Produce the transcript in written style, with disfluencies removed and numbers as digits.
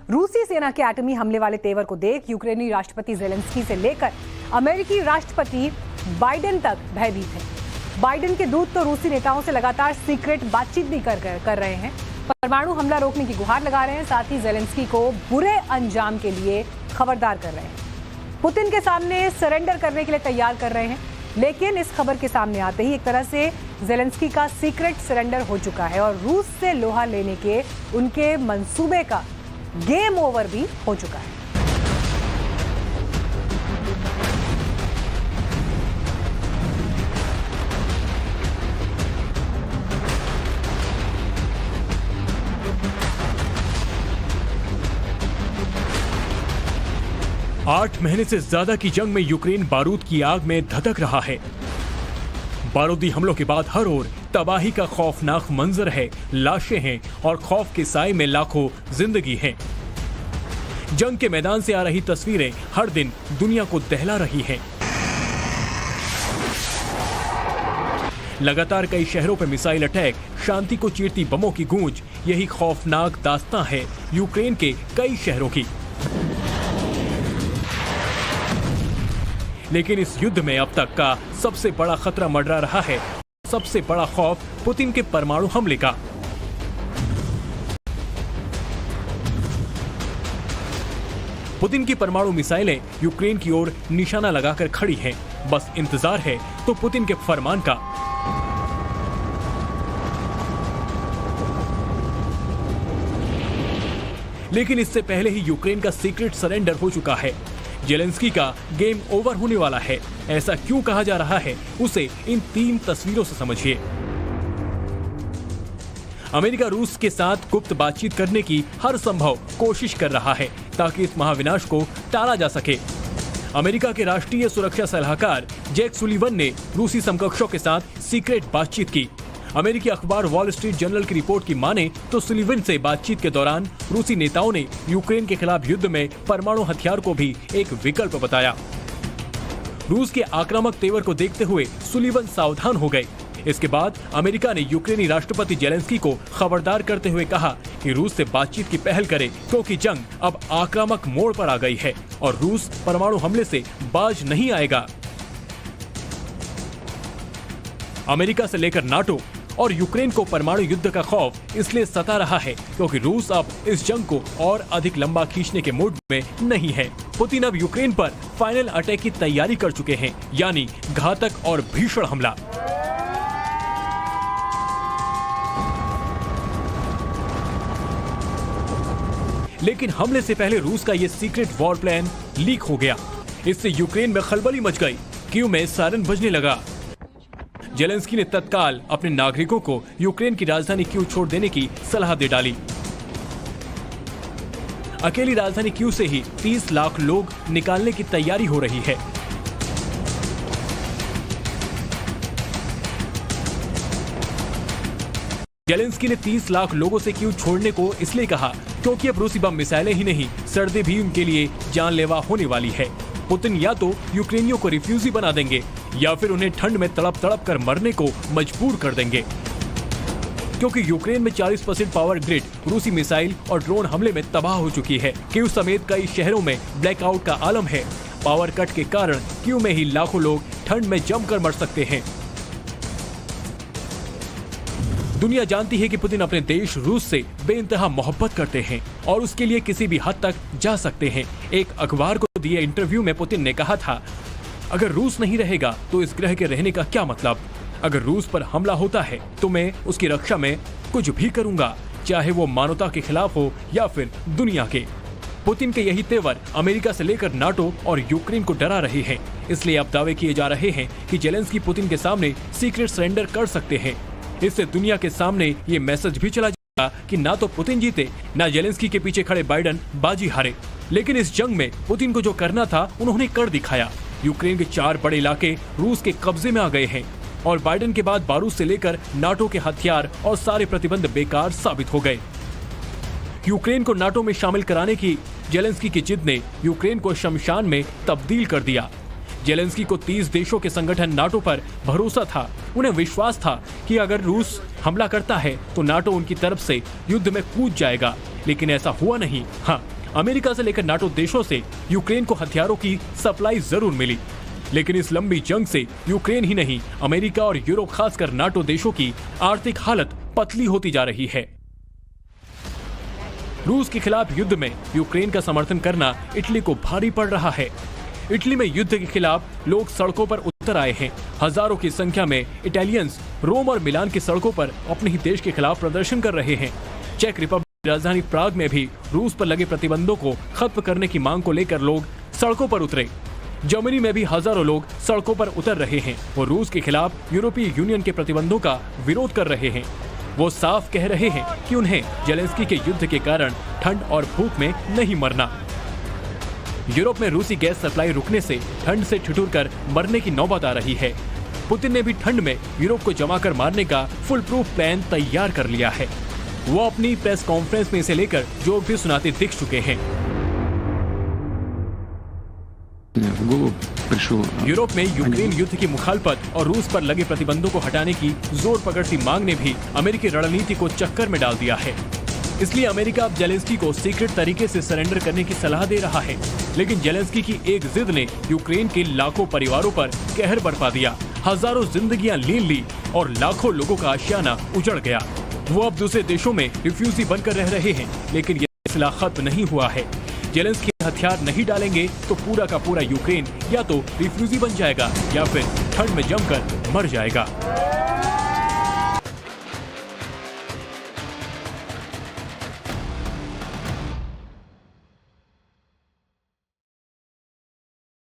रूसी सेना के एटमी हमले वाले तेवर को देख यूक्रेनी राष्ट्रपति ज़ेलेंस्की से लेकर अमेरिकी राष्ट्रपति बाइडेन तक भयभीत हैं। बाइडेन के दूत तो रूसी नेताओं से लगातार सीक्रेट बातचीत भी कर रहे हैं, परमाणु हमला रोकने की गुहार लगा रहे हैं, साथ ही ज़ेलेंस्की को बुरे अंजाम के लिए खबरदार कर रहे हैं। पुतिन के सामने सरेंडर करने के लिए तैयार कर रहे हैं, लेकिन इस खबर के सामने आते ही एक तरह से ज़ेलेंस्की का सीक्रेट सरेंडर हो चुका है और रूस से लोहा लेने के उनके मंसूबे का गेम ओवर भी हो चुका है। 8 महीने से ज्यादा की जंग में यूक्रेन बारूद की आग में धधक रहा है। बारूदी हमलों के बाद हर ओर तबाही का खौफनाक मंजर है, लाशें हैं और खौफ के साए में लाखों जिंदगी हैं। जंग के मैदान से आ रही तस्वीरें हर दिन दुनिया को दहला रही हैं। लगातार कई शहरों पर मिसाइल अटैक, शांति को चीरती बमों की गूंज, यही खौफनाक दास्तां है यूक्रेन के कई शहरों की। लेकिन इस युद्ध में अब तक का सबसे बड़ा खतरा मंडरा रहा है, सबसे बड़ा खौफ पुतिन के परमाणु हमले का। पुतिन की परमाणु मिसाइलें यूक्रेन की ओर निशाना लगाकर खड़ी हैं। बस इंतजार है तो पुतिन के फरमान का। लेकिन इससे पहले ही यूक्रेन का सीक्रेट सरेंडर हो चुका है। ज़ेलेंस्की का गेम ओवर होने वाला है। ऐसा क्यों कहा जा रहा है, उसे इन 3 तस्वीरों से समझिए। अमेरिका रूस के साथ गुप्त बातचीत करने की हर संभव कोशिश कर रहा है ताकि इस महाविनाश को टाला जा सके। अमेरिका के राष्ट्रीय सुरक्षा सलाहकार जैक सुलिवन ने रूसी समकक्षों के साथ सीक्रेट बातचीत की। अमेरिकी अखबार वॉल स्ट्रीट जर्नल की रिपोर्ट की माने तो सुलिवन से बातचीत के दौरान रूसी नेताओं ने यूक्रेन के खिलाफ युद्ध में परमाणु हथियार को भी एक विकल्प बताया। रूस के आक्रामक तेवर को देखते हुए सुलिवन सावधान हो गए। इसके बाद अमेरिका ने यूक्रेनी राष्ट्रपति ज़ेलेंस्की को खबरदार करते हुए कहा कि रूस से बातचीत की पहल करे, क्योंकि जंग अब आक्रामक मोड़ पर आ गई है और रूस परमाणु हमले से बाज नहीं आएगा। अमेरिका से लेकर नाटो और यूक्रेन को परमाणु युद्ध का खौफ इसलिए सता रहा है क्योंकि रूस अब इस जंग को और अधिक लंबा खींचने के मूड में नहीं है। पुतिन अब यूक्रेन पर फाइनल अटैक की तैयारी कर चुके हैं, यानी घातक और भीषण हमला। लेकिन हमले से पहले रूस का ये सीक्रेट वॉर प्लान लीक हो गया। इससे यूक्रेन में खलबली मच गई। कीव में सायरन बजने लगा। ज़ेलेंस्की ने तत्काल अपने नागरिकों को यूक्रेन की राजधानी कीव छोड़ देने की सलाह दे डाली। अकेली राजधानी कीव से ही 30 लाख लोग निकालने की तैयारी हो रही है। ज़ेलेंस्की ने 30 लाख लोगों से कीव छोड़ने को इसलिए कहा क्योंकि अब रूसी बम मिसाइलें ही नहीं, सर्दी भी उनके लिए जानलेवा होने वाली है। पुतिन या तो यूक्रेनियों को रिफ्यूजी बना देंगे या फिर उन्हें ठंड में तड़प तड़प कर मरने को मजबूर कर देंगे, क्योंकि यूक्रेन में 40% पावर ग्रिड रूसी मिसाइल और ड्रोन हमले में तबाह हो चुकी है। कीव समेत कई शहरों में ब्लैकआउट का आलम है। पावर कट के कारण कीव में ही लाखों लोग ठंड में जमकर मर सकते हैं। दुनिया जानती है कि पुतिन अपने देश रूस से बेइंतहा मोहब्बत करते हैं और उसके लिए किसी भी हद तक जा सकते हैं। एक अखबार को दिए इंटरव्यू में पुतिन ने कहा था, अगर रूस नहीं रहेगा तो इस ग्रह के रहने का क्या मतलब। अगर रूस पर हमला होता है तो मैं उसकी रक्षा में कुछ भी करूंगा, चाहे वो मानवता के खिलाफ हो या फिर दुनिया के। पुतिन के यही तेवर अमेरिका से लेकर नाटो और यूक्रेन को डरा रहे हैं। इसलिए अब दावे किए जा रहे हैं कि ज़ेलेंस्की पुतिन के सामने सीक्रेट सरेंडर कर सकते हैं। इससे दुनिया के सामने ये मैसेज भी चला जाएगा कि ना तो पुतिन जीते, ना ज़ेलेंस्की के पीछे खड़े बाइडेन बाजी हारे। लेकिन इस जंग में पुतिन को जो करना था उन्होंने कर दिखाया। यूक्रेन के 4 बड़े इलाके रूस के कब्जे में आ गए हैं और बाइडेन के बाद बारूद से लेकर नाटो के हथियार और सारे प्रतिबंध बेकार साबित हो गए। यूक्रेन को नाटो में शामिल कराने की ज़ेलेंस्की की जिद ने यूक्रेन को शमशान में तब्दील कर दिया। ज़ेलेंस्की को 30 देशों के संगठन नाटो पर भरोसा था। उन्हें विश्वास था कि अगर रूस हमला करता है तो नाटो उनकी तरफ से युद्ध में कूद जाएगा, लेकिन ऐसा हुआ नहीं। हाँ, अमेरिका से लेकर नाटो देशों से यूक्रेन को हथियारों की सप्लाई जरूर मिली, लेकिन इस लंबी जंग से यूक्रेन ही नहीं, अमेरिका और यूरोप खासकर नाटो देशों की आर्थिक हालत पतली होती जा रही है। रूस के खिलाफ युद्ध में यूक्रेन का समर्थन करना इटली को भारी पड़ रहा है। इटली में युद्ध के खिलाफ लोग सड़कों पर उतर आए हैं। हजारों की संख्या में इटालियंस रोम और मिलान की सड़कों पर अपने ही देश के खिलाफ प्रदर्शन कर रहे हैं। चेक रिपब्लिक की राजधानी प्राग में भी रूस पर लगे प्रतिबंधों को खत्म करने की मांग को लेकर लोग सड़कों पर उतरे। जर्मनी में भी हजारों लोग सड़कों पर उतर रहे हैं और रूस के खिलाफ यूरोपीय यूनियन के प्रतिबंधों का विरोध कर रहे हैं। वो साफ कह रहे हैं कि उन्हें जेलेंस्की के युद्ध के कारण ठंड और भूख में नहीं मरना। यूरोप में रूसी गैस सप्लाई रुकने से ठंड से ठिठुरकर मरने की नौबत आ रही है। पुतिन ने भी ठंड में यूरोप को जमाकर मारने का फुल प्रूफ प्लान तैयार कर लिया है। वो अपनी प्रेस कॉन्फ्रेंस में इसे लेकर जोक भी सुनाते दिख चुके हैं। यूरोप में यूक्रेन युद्ध की मुखालफत और रूस पर लगे प्रतिबंधों को हटाने की जोर पकड़ती मांग ने भी अमेरिकी रणनीति को चक्कर में डाल दिया है। इसलिए अमेरिका अब जेलेंस्की को सीक्रेट तरीके से सरेंडर करने की सलाह दे रहा है, लेकिन जेलेंस्की की एक जिद ने यूक्रेन के लाखों परिवारों पर कहर बरपा दिया। हजारों जिंदगियां लीन ली और लाखों लोगों का आशियाना उजड़ गया। वो अब दूसरे देशों में रिफ्यूजी बनकर रह रहे हैं, लेकिन यह सिलसिला खत्म नहीं हुआ है। जेलेंस्की हथियार नहीं डालेंगे तो पूरा का पूरा यूक्रेन या तो रिफ्यूजी बन जाएगा या फिर ठंड में जमकर मर जाएगा।